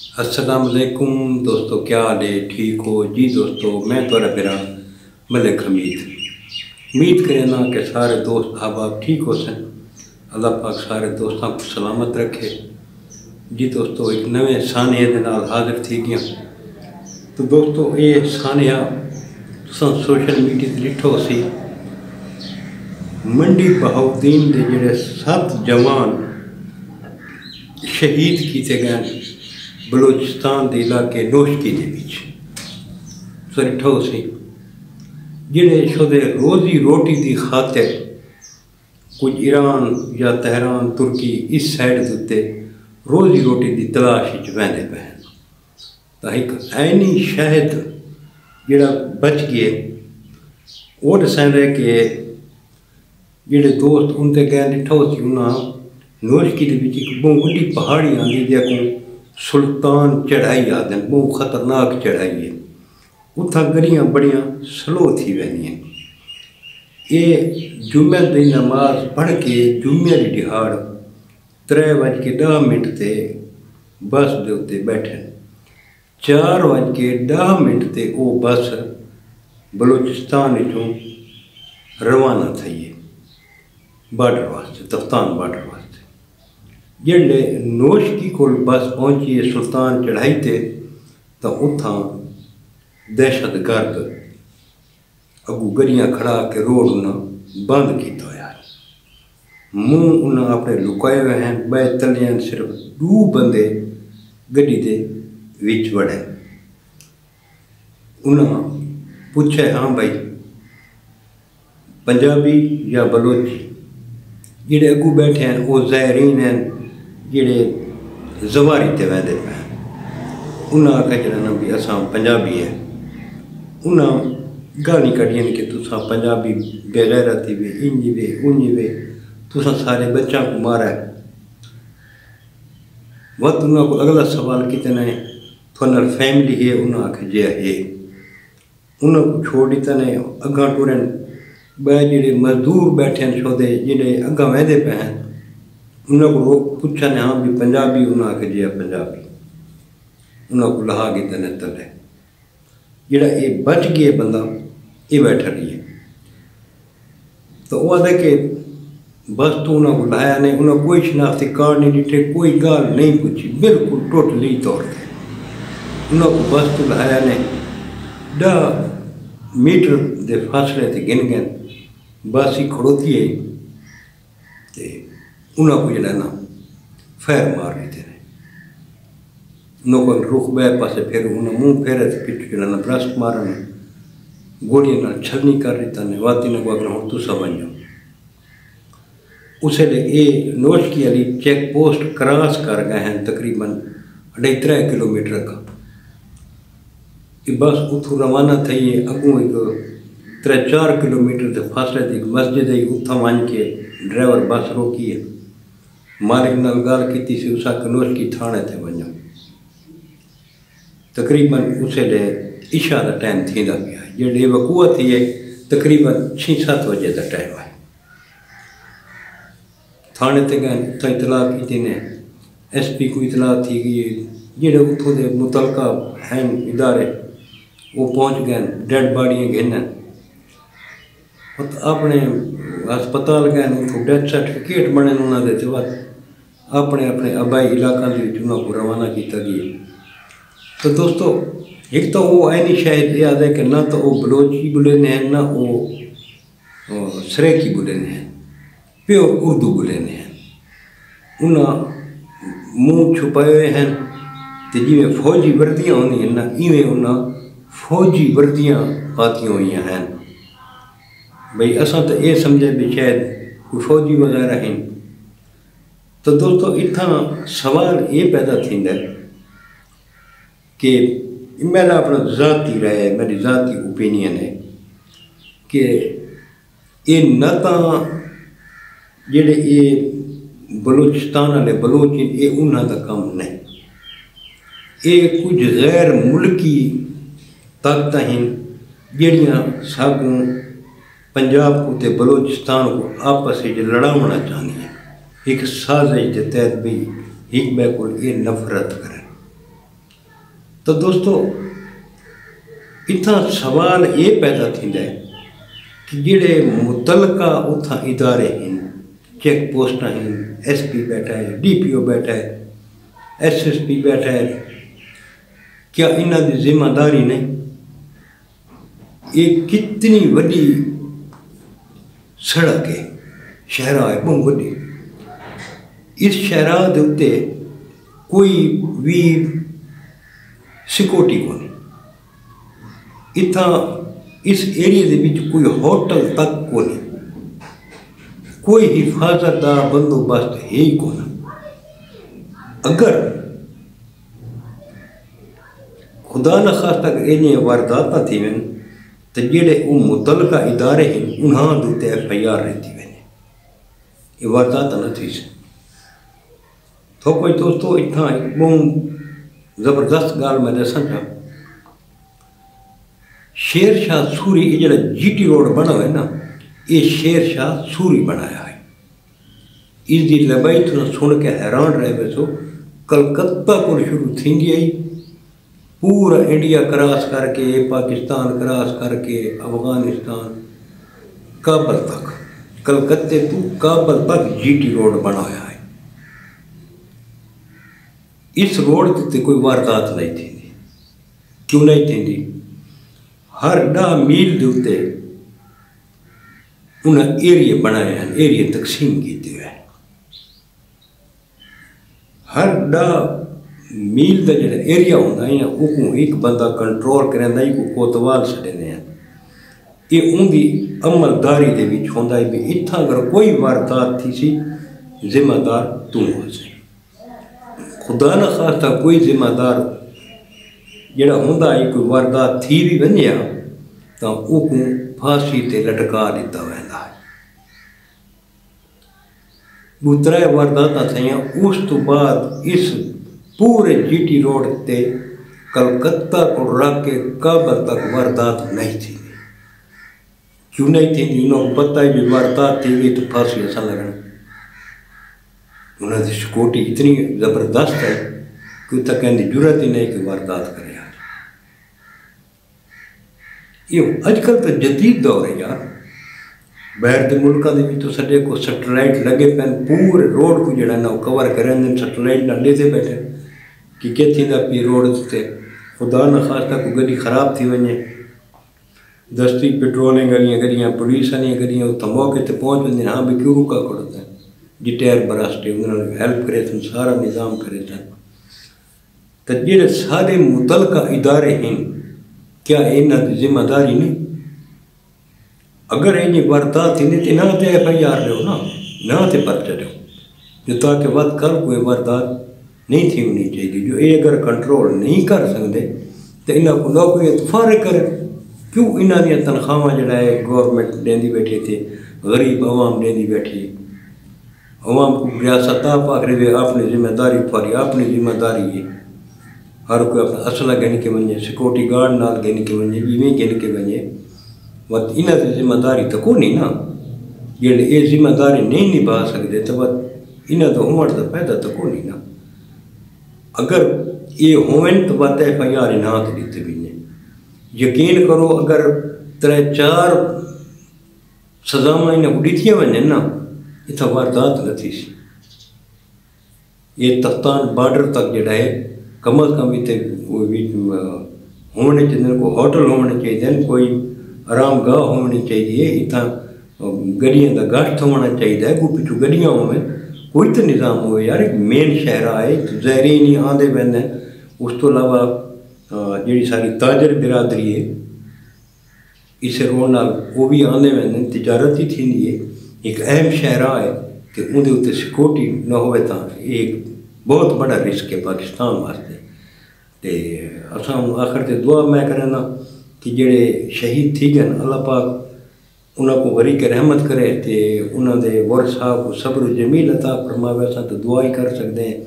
अस्सलाम वालेकुम दोस्तों, क्या हाल है? ठीक हो जी दोस्तों? मैं थोड़ा फिर मलिक हमीद उम्मीद करना कि सारे दोस्त अहबाब ठीक हो सन। अल्लाह पाक सारे दोस्तों को सलामत रखे जी। दोस्तों एक नवे सानिया के नाल हाजिर थी गया। तो दोस्तों ये सानिया सोशल मीडिया से डिठो सी मंडी बहाउद्दीन के जोड़े 7 जवान शहीद किए गए बलूचिस्तान के इलाके नोशकी के बीच डिठो सी जिहड़े शुदे रोज़ी रोटी की खातिर कुछ ईरान या तेहरान तुर्की इस साइड के उत्ते रोज़ी रोटी की तलाश वहदे पे। तो एक ऐनी शहद जिहड़ा बच गए वो दसेंदे कि जिहड़े दोस्त उनते गए डिठो सी उन्हें नोशकी के बीच एक बहुत वड्डी पहाड़ी आती जिसको सुल्तान चढ़ाई आदि, बहुत खतरनाक चढ़ाई है। उतना गरियाँ बड़ियाँ स्लो थी वह ये जुम्मे की नमाज पढ़ के जुम्मे की दिहाड़ 3:10 से बस के उत्ते बैठे। 4:10 से वो बस बलूचिस्तान चों रवाना थी है बार्डर वास्ते, तख्तान बार्डर वास्ते। जिहड़े नोशकी को बस पहुंची है सुल्तान चढ़ाई ते तो उथा दहशत गर्द अगू गरियाँ खड़ा के रोड उन्हें बंद किया होया। मुँह उन्हें अपने लुकाए हुए हैं। बे तलियां सिर्फ 2 बंदे गड्डी के विच वड़े। उन्हें पूछे हाँ भाई पंजाबी या बलोची? जिहड़े अगू बैठे हैं वो ज़ायरीन हैं जिहड़े जवारी ते वहदे पे। उन्हें आख्या जरा ना भी असां पंजाबी है। उन्हें गाली कढ़ियन कि तुसा पंजाबी बेगैरती वे, इंज वे उंज वे, तुसा सारे बच्चों को मारा है। वत उन्होंने को अगला सवाल कितने थोनर फैमिली है? उन्हें आख्या जे है। उन्होंने को छोड़ दिता ने अगा टुरन बे जिहड़े मजदूर बैठे हैं छोदे जिहड़े अगा वहदे पे हैं। उन्होंने को लोग पूछा ने हाँ भी पंजाबी? उन्हें आख्या जे पंजाबी। उन्होंने को लहा के तने तले जिहड़ा ये बच गया बंदा ये बैठा रही है। तो वह आदे कि बस तो उन्होंने को लाया नहीं। उन्हें कोई शनाख्ती कार्ड नहीं दिखे, कोई गाल नहीं पूछी, बिल्कुल टोटली तौर पर उन्होंने को बस तो लाया नहीं। 10 मीटर के फासले से गिन गए बस ही खड़ोती है। तो उन्होंने को जरा ना फैर मार रहे थे। उन्होंने रुख बे पासे फिर उन्हें मुँह फेरे पिछ जरा ना ब्रस्ट मारने गोलियां ना छलनी कर रही ने। वाती ने को अगर हम तुसा बन जाओ उसे ये नोशकी वाली चेक पोस्ट क्रॉस कर गए हैं तकरीबन 2.5 किलोमीटर का। ये बस उतों रवाना थी है। अगू एक 3-4 किलोमीटर के फासले से एक मस्जिद है। उतना वन के ड्राइवर बस रोकी है। मालिक नाल गाल की सी उसा नोशकी थाने थे वनो। तकरीबन उसे इशा का टाइम थी गया। जी वकूआ थी है तकरीबन 6-7 बजे का टाइम है। थाने ते गए उतना इतला की ने SP को इतला थी गई जेडे उतों के मुतलका हैं इदारे वो पहुँच गए। डेड बॉडियाँ गिन अपने हस्पताल गए उतों डेथ सर्टिफिकेट बने उन्होंने अपने अपने आबाई इलाकों के को रवाना किया गया। तो दोस्तों एक तो वो ऐनी शायद याद है कि ना तो वो बलोची बोले हैं ना वो सरेकी बोले हैं, प्योर उर्दू बोले हैं। उन्हें मुँह छुपाए हुए हैं। तो जिमें फौजी वर्दियाँ होंगी हैं ना इवें उन्हें फौजी वर्दियाँ पाती हुई हैं। भाई असा तो ये समझे भी शायद कोई फौजी वगैरह हैं। तो दोस्तों इतना सवाल ये पैदा थींदा कि मेरा अपना ज़ाती राय है, मेरी ज़ाती ओपिनियन है कि ये न तो जेडे ये बलूचिस्तान वाले बलोच ये उन्होंने का काम नहीं। ये कुछ गैर मुल्की ताकत हैं जड़ियाँ सागों पंजाब को ते बलूचिस्तान को आपस में लड़ावना चाहती हैं। एक साजिश के तहत भी एक बे को ये नफरत करें। तो दोस्तों इतना सवाल ये पैदा थींदा है कि जेड़े मुतलका उथा इदारे हैं, चेक पोस्ट हैं, SP बैठा है, DPO बैठा है, SSP बैठा है, क्या इन्हां दी जिम्मेदारी नहीं? ये कितनी वड्डी सड़क है, शहरा है बहुत वड्डी। इस शहरा दे उत्ते कोई भी सिक्योरिटी को नहीं, इतना इस एरिए दे विच कोई होटल तक को नहीं, कोई हिफाजत का बंदोबस्त है ही को ना। अगर खुदा न खास्ता इन्हें वारदात थी वन तो जेड़े वो मुतलका इदारे हैं उन्हां दे उत्ते FIR रहती वन, ये वारदात न थी सी। तो कोई दोस्तों इतना एक बहुत ज़बरदस्त गाल मैं दसा चाह, शेर शाह सूरी ये जो GT रोड बना है ना, ये शेर शाह सूरी बनाया है। इसकी लंबाई तुम सुन के हैरान रह वैसो, कलकत्ता को शुरू थी आई, पूरा इंडिया क्रॉस करके, पाकिस्तान क्रॉस करके, अफगानिस्तान, काबल तक, कलकत्ते तो काबल तक GT रोड बनाया है। इस रोड ते कोई वारदात नहीं थी, क्यों नहीं थी? हर 10 मील के उत्ते उन्हें एरिए बनाए हैं, एरिए तकसीम किए हैं। हर 10 मील का जो एरिया होता है वो एक बंदा कंट्रोल करेंदा ही, को कोतवाल छड़े हैं। ये उनकी अमलदारी के विच होंदा है भी इत्थां अगर कोई वारदात थी सी, जिम्मेदार तू हो सी। खुदा न खास्ता कोई जिम्मेदार जड़ा होंदा है, कोई वारदात थी भी वनिया तो उनको फांसी ते लटका दिता वैंदा है। दूसरा वारदात थी, उस तो बाद इस पूरे GT रोड ते कलकत्ता को रख के काबल तक वारदात नहीं थी। क्यों नहीं थी? उन्होंने पता है भी वारदात थी भी तो फांसी ऐसा लगना। उन्होंने सिक्योरिटी इतनी ज़बरदस्त है कि उत्तर कहने की जरूरत ही नहीं कि वारदात करे। ये अजकल तो जदीद दौर है यार, बाहर के मुल्कों के तो सटे को सैटेलाइट लगे पैन, पूरे रोड को जड़ा ना कवर करें, सैटेलाइट ना लेते बैठे कि क्या थी पी रोड से। खुदा न खास्ता को गड्डी खराब थी वने, दस्ती पेट्रोलिंग गड्डियाँ, पुलिस वाली गड्डियाँ उत मौके पर पहुँच वेंदे, हाँ भी क्यों रुका करते जी टायर बरास्टे, उन्होंने हेल्प करे थे, सारा निज़ाम करे थे। तो जेड़े सारे मुतलका इदारे हैं, क्या इन्हां दी जिम्मेदारी नहीं? अगर इन्हें वारदात थी तो ना तो FIR लो ना तो पर्चा दो, जो ताकि वत कल कोई वारदात नहीं थी होनी चाहिए। जो ये अगर कंट्रोल नहीं कर सकते तो इन्हों को नौकरियां फारिग करें। क्यों इन्हों दी तनख्वाहां जड़ा है गवर्नमेंट देंदी बैठी थी, गरीब अवाम देंदी बैठी, अवाम को रियासत आप आखिर अपनी जिम्मेदारी फारी, अपनी जिम्मेदारी है। हर कोई अपना असला गिन के वने, सिक्योरिटी गार्ड नाल गिन के वने, इवें गिन के वने, वत इन्हां दी जिम्मेदारी तो को नहीं ना। जेड़े ये जिम्मेदारी नहीं निभा सकते तो वत इन्हां दा होण दा फायदा तो को नहीं ना। अगर ये होवन तो वत FIR ना तो दिते भी ने। यकीन करो अगर 3-4 सजावां इन्हां को दित्तियां वने ना, इतना वारदात न थी सी। ये तख्तान बॉर्डर तक जड़ा है कम अज कम इतने होने चाहिए, को होटल होने चाहिए, कोई आराम गाह होनी चाहिए, इतना गड्डियां का गश्त होना चाहिए, को पिछू गड्डियां होवे, कोई तो निज़ाम हो यार। एक मेन शहर है, ज़ायरीन ही आंदे पैंदे, उस तो अलावा जी सारी ताजर बिरादरी है इस रोड नाल वो भी आंदे पैंदे, तजारत ही थी है। एक अहम शहर है कि उनके उत्ते सिक्योरिटी न होवे तो एक बहुत बड़ा रिस्क है पाकिस्तान वास्ते। तो असां आखिर ते दुआ मैं करना कि जेड़े शहीद थी गए अल्लाह पाक उन्होंने को वरी के रहमत करे, तो उन्होंने वरसा को सब्र जमील अता फरमावे। असां तो दुआ ही कर सकते हैं।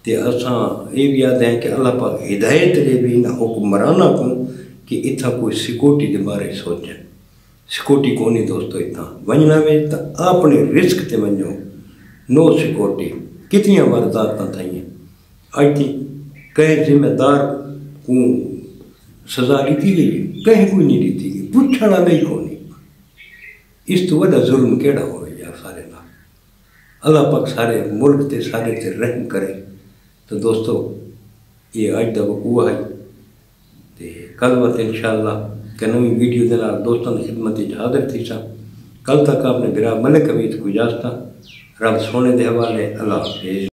तो असां ये भी याद है कि अल्लाह पाक हिदायत दे भी इन हुक्मराना को कि इतना कोई सिक्योरिटी के बारे सोचें। सिक्योरिटी को नहीं दोस्तों, इतना वजना में तो अपने रिस्क से वनो, नो सिक्योरिटी। कितनी वारदात थी अज थी कई जिम्मेदार सज़ा ॾिठी गई, कंहिं कोई नहीं ॾिठी गई, पुछण वाला ही कोन्हे। इस तो वॾा ज़ुल्म कहिड़ा हो यार सारे नाल। अल्लाह पाक सारे मुल्क ते सारे ते रहम करे। तो दोस्तों ये अज दा वकूआ है, तो कल वत इंशाअल्लाह के नवी वीडियो के नाल दोस्तों की खिदमत हाजिर थी सा। कल तक आपने बिरा मलिक अमीद को इजाज़त। रब सोने के हवाले। अल्लाह हाफिज़।